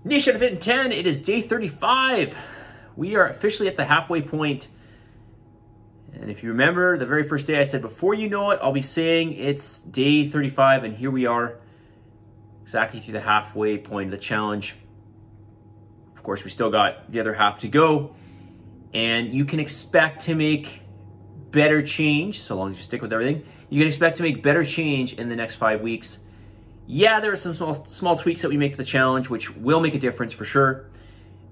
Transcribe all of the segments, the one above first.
Nation of Fitin10, it is day 35. We are officially at the halfway point. And if you remember, the very first day I said, before you know it, I'll be saying it's day 35, and here we are, exactly to the halfway point of the challenge. Of course, we still got the other half to go, and you can expect to make better change, so long as you stick with everything. You can expect to make better change in the next 5 weeks. Yeah, there are some small tweaks that we make to the challenge, which will make a difference for sure.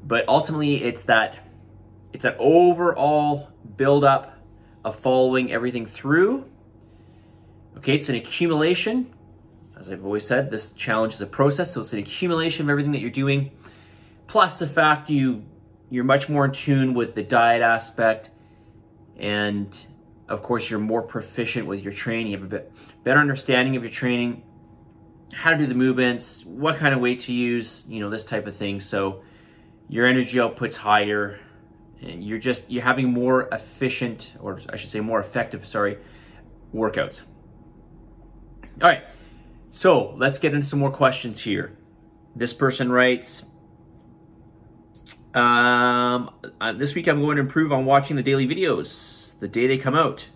But ultimately, it's that overall build-up of following everything through. Okay, it's an accumulation. As I've always said, this challenge is a process, so it's an accumulation of everything that you're doing, plus the fact you're much more in tune with the diet aspect, and of course, you're more proficient with your training. You have a bit better understanding of your training, how to do the movements, what kind of weight to use, this type of thing. So your energy output's higher, and you're having more efficient, or I should say more effective, workouts. All right, so let's get into some more questions here. This person writes, this week I'm going to improve on watching the daily videos the day they come out.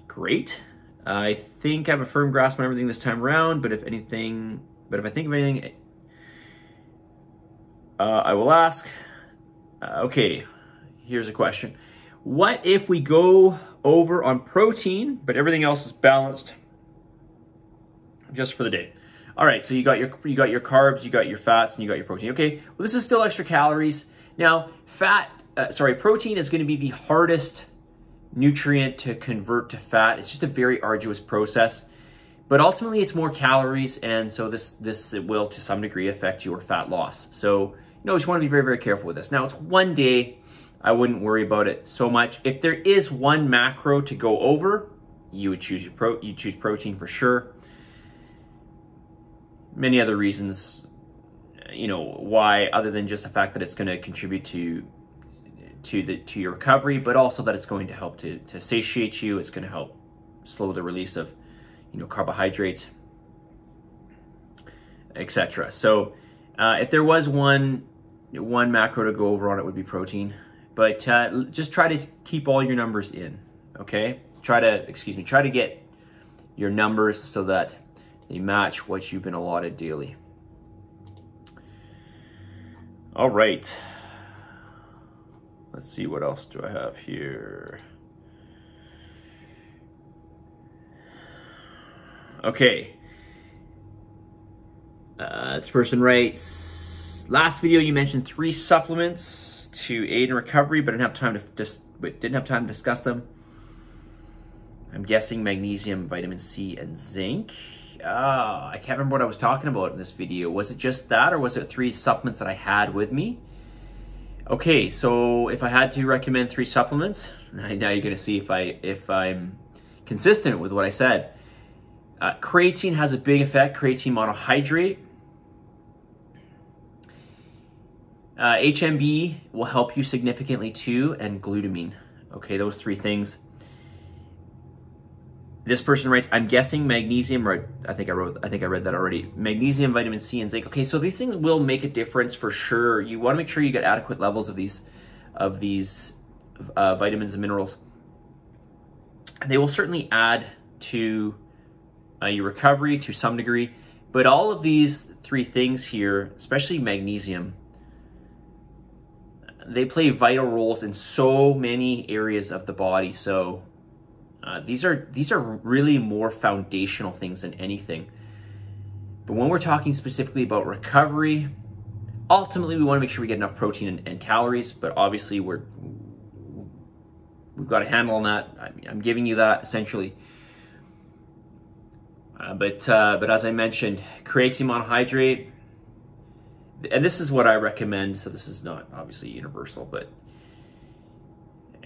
Great. I think I have a firm grasp on everything this time around, but if I think of anything, I will ask. Okay, here's a question. What if we go over on protein, but everything else is balanced just for the day? All right, so you got your carbs, you got your fats, and you got your protein. Okay, well, this is still extra calories. Now, protein is going to be the hardest nutrient to convert to fat. It's just a very arduous process, but ultimately it's more calories, and so this will to some degree affect your fat loss. So you just want to be very, very careful with this. Now, it's one day. I wouldn't worry about it so much. If there is one macro to go over, you would choose choose protein for sure. Many other reasons, why, other than just the fact that it's going to contribute to your recovery, but also that it's going to help to satiate you. It's going to help slow the release of, carbohydrates, etc. So if there was one macro to go over on, it would be protein. But just try to keep all your numbers in, okay? Try to get your numbers so that they match what you've been allotted daily. All right. Let's see, what else do I have here? Okay. This person writes, last video you mentioned 3 supplements to aid in recovery, but didn't have time to discuss them. I'm guessing magnesium, vitamin C, and zinc. I can't remember what I was talking about in this video. Was it just that, or was it 3 supplements that I had with me? Okay, so if I had to recommend 3 supplements, now you're going to see if I'm consistent with what I said. Creatine has a big effect. Creatine Monohydrate. HMB will help you significantly too, and glutamine. Okay, those 3 things. This person writes, I'm guessing magnesium, or I think I read that already. Magnesium, vitamin C, and zinc. Okay, so these things will make a difference for sure. You want to make sure you get adequate levels of these vitamins and minerals. And they will certainly add to your recovery to some degree. But all of these 3 things here, especially magnesium, they play vital roles in so many areas of the body. So these are really more foundational things than anything. But when we're talking specifically about recovery, ultimately we want to make sure we get enough protein and calories. But obviously we've got a handle on that. I'm giving you that essentially. But as I mentioned, creatine monohydrate, and this is what I recommend. So this is not obviously universal,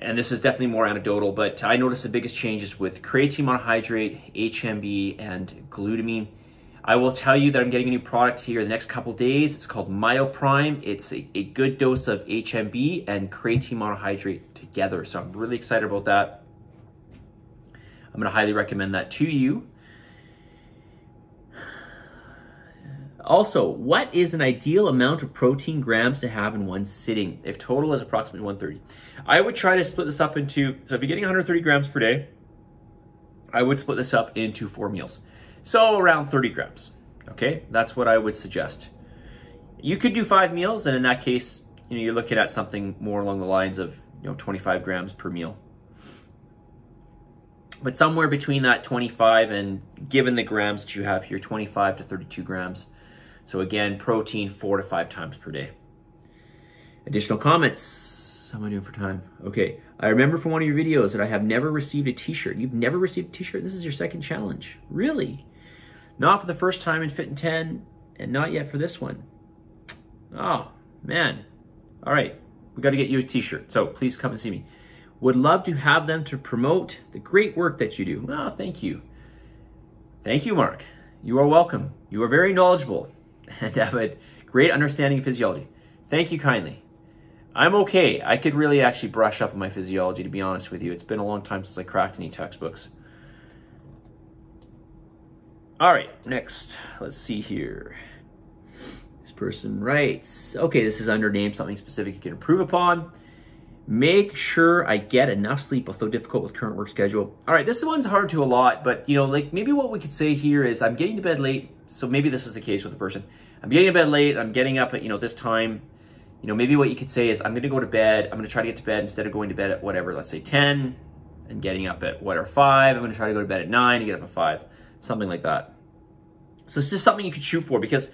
and this is definitely more anecdotal, but I noticed the biggest changes with creatine monohydrate, HMB, and glutamine. I will tell you that I'm getting a new product here the next couple days. It's called MyoPrime. It's a good dose of HMB and creatine monohydrate together. So I'm really excited about that. I'm going to highly recommend that to you. Also, what is an ideal amount of protein grams to have in one sitting if total is approximately 130? I would try to split this up into, so if you're getting 130 grams per day, I would split this up into 4 meals. So around 30 grams, okay? That's what I would suggest. You could do 5 meals, and in that case, you're looking at something more along the lines of 25 grams per meal. But somewhere between that 25 and, given the grams that you have here, 25 to 32 grams. So again, protein 4 to 5 times per day. Additional comments. How am I doing for time? Okay. I remember from one of your videos that I have never received a t-shirt. You've never received a t-shirt? This is your second challenge. Really? Not for the first time in Fitin10 and not yet for this one. Oh, man. All right. We got to get you a t-shirt. So please come and see me. Would love to have them to promote the great work that you do. Oh, thank you. Thank you, Mark. You are welcome. You are very knowledgeable and have a great understanding of physiology. Thank you kindly. I'm okay. I could really actually brush up on my physiology, to be honest with you. It's been a long time since I cracked any textbooks. All right, next. Let's see here. This person writes, okay, this is under name, something specific you can improve upon. Make sure I get enough sleep, although difficult with current work schedule. All right, this one's hard to allot, but like maybe what we could say here is I'm getting to bed late. So maybe this is the case with the person. I'm getting to bed late. I'm getting up at, this time. Maybe what you could say is I'm going to go to bed. I'm going to try to get to bed instead of going to bed at whatever, let's say 10 and getting up at 5. I'm going to try to go to bed at 9 and get up at 5, something like that. So it's just something you could shoot for because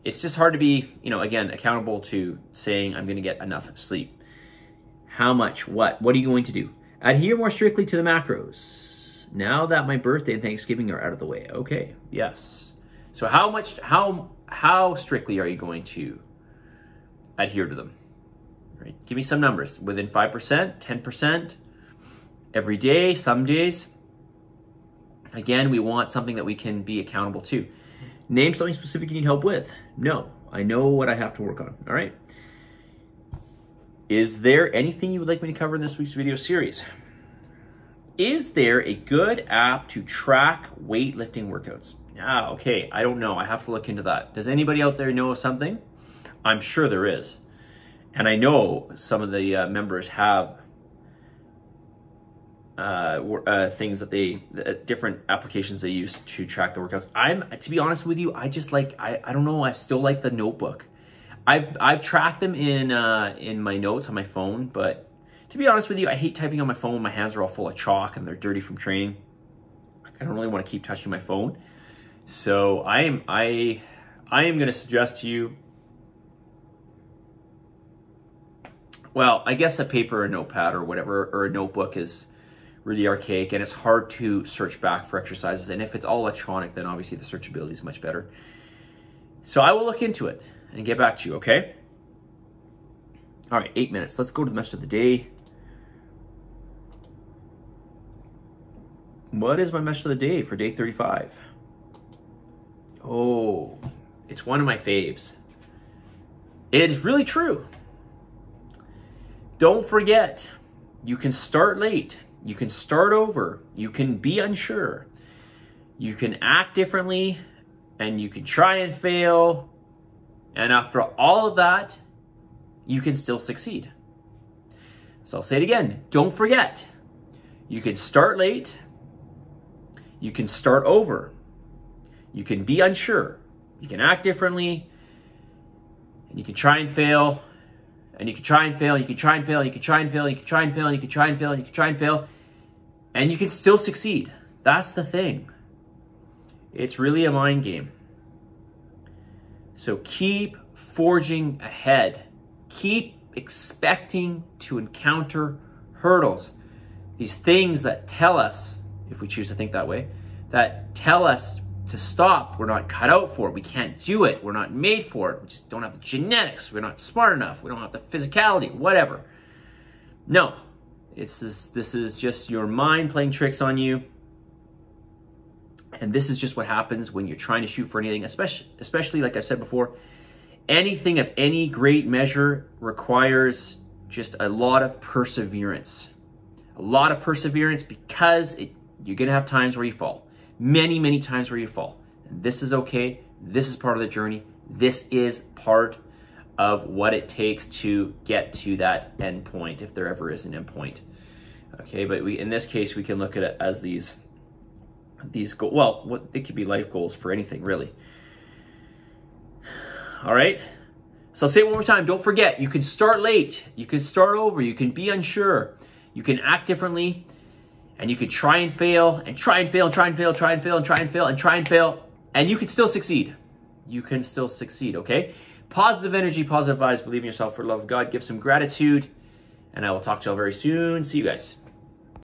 it's just hard to be, again, accountable to saying I'm going to get enough sleep. How much? What? What are you going to do? Adhere more strictly to the macros. Now that my birthday and Thanksgiving are out of the way. Okay, yes. So how strictly are you going to adhere to them? Right? Give me some numbers. Within 5%, 10%, every day, some days. Again, we want something that we can be accountable to. Name something specific you need help with. No, I know what I have to work on. All right. Is there anything you would like me to cover in this week's video series? Is there a good app to track weightlifting workouts? Okay. I don't know. I have to look into that. Does anybody out there know of something? I'm sure there is. And I know some of the members have things that different applications they use to track the workouts. To be honest with you, I don't know. I still like the notebook. I've tracked them in my notes on my phone, but to be honest with you, I hate typing on my phone. My hands are all full of chalk and they're dirty from training. I don't really want to keep touching my phone. So I am going to suggest to you, well, I guess a paper or a notepad or whatever, or a notebook is really archaic and it's hard to search back for exercises. And if it's all electronic, then obviously the searchability is much better. So I will look into it and get back to you, okay? All right, 8 minutes. Let's go to the message of the day. What is my message of the day for day 35? Oh, it's one of my faves. It is really true. Don't forget, you can start late. You can start over. You can be unsure. You can act differently, and you can try and fail. And after all of that, you can still succeed. So I'll say it again. Don't forget, you can start late. You can start over. You can be unsure. You can act differently. And you can try and fail. And you can try and fail. You can try and fail. You can try and fail. You can try and fail. You can try and fail. And you can try and fail. And you can still succeed. That's the thing. It's really a mind game. So keep forging ahead. Keep expecting to encounter hurdles. These things that tell us, if we choose to think that way, that tell us to stop. We're not cut out for it. We can't do it. We're not made for it. We just don't have the genetics. We're not smart enough. We don't have the physicality, whatever. No, this is just your mind playing tricks on you. And this is just what happens when you're trying to shoot for anything, especially like I said before, anything of any great measure requires just a lot of perseverance. A lot of perseverance because you're going to have times where you fall. Many, many times where you fall. And this is okay. This is part of the journey. This is part of what it takes to get to that end point, if there ever is an end point. Okay, but in this case, we can look at it as these goals. Well, they could be life goals for anything, really. All right. So I'll say it one more time. Don't forget, you can start late. You can start over. You can be unsure. You can act differently. And you could try and fail, and try and fail, and try and fail, try and fail, and try and fail, and try and fail. And you can still succeed. You can still succeed, okay? Positive energy, positive vibes, believe in yourself for the love of God. Give some gratitude. And I will talk to you all very soon. See you guys.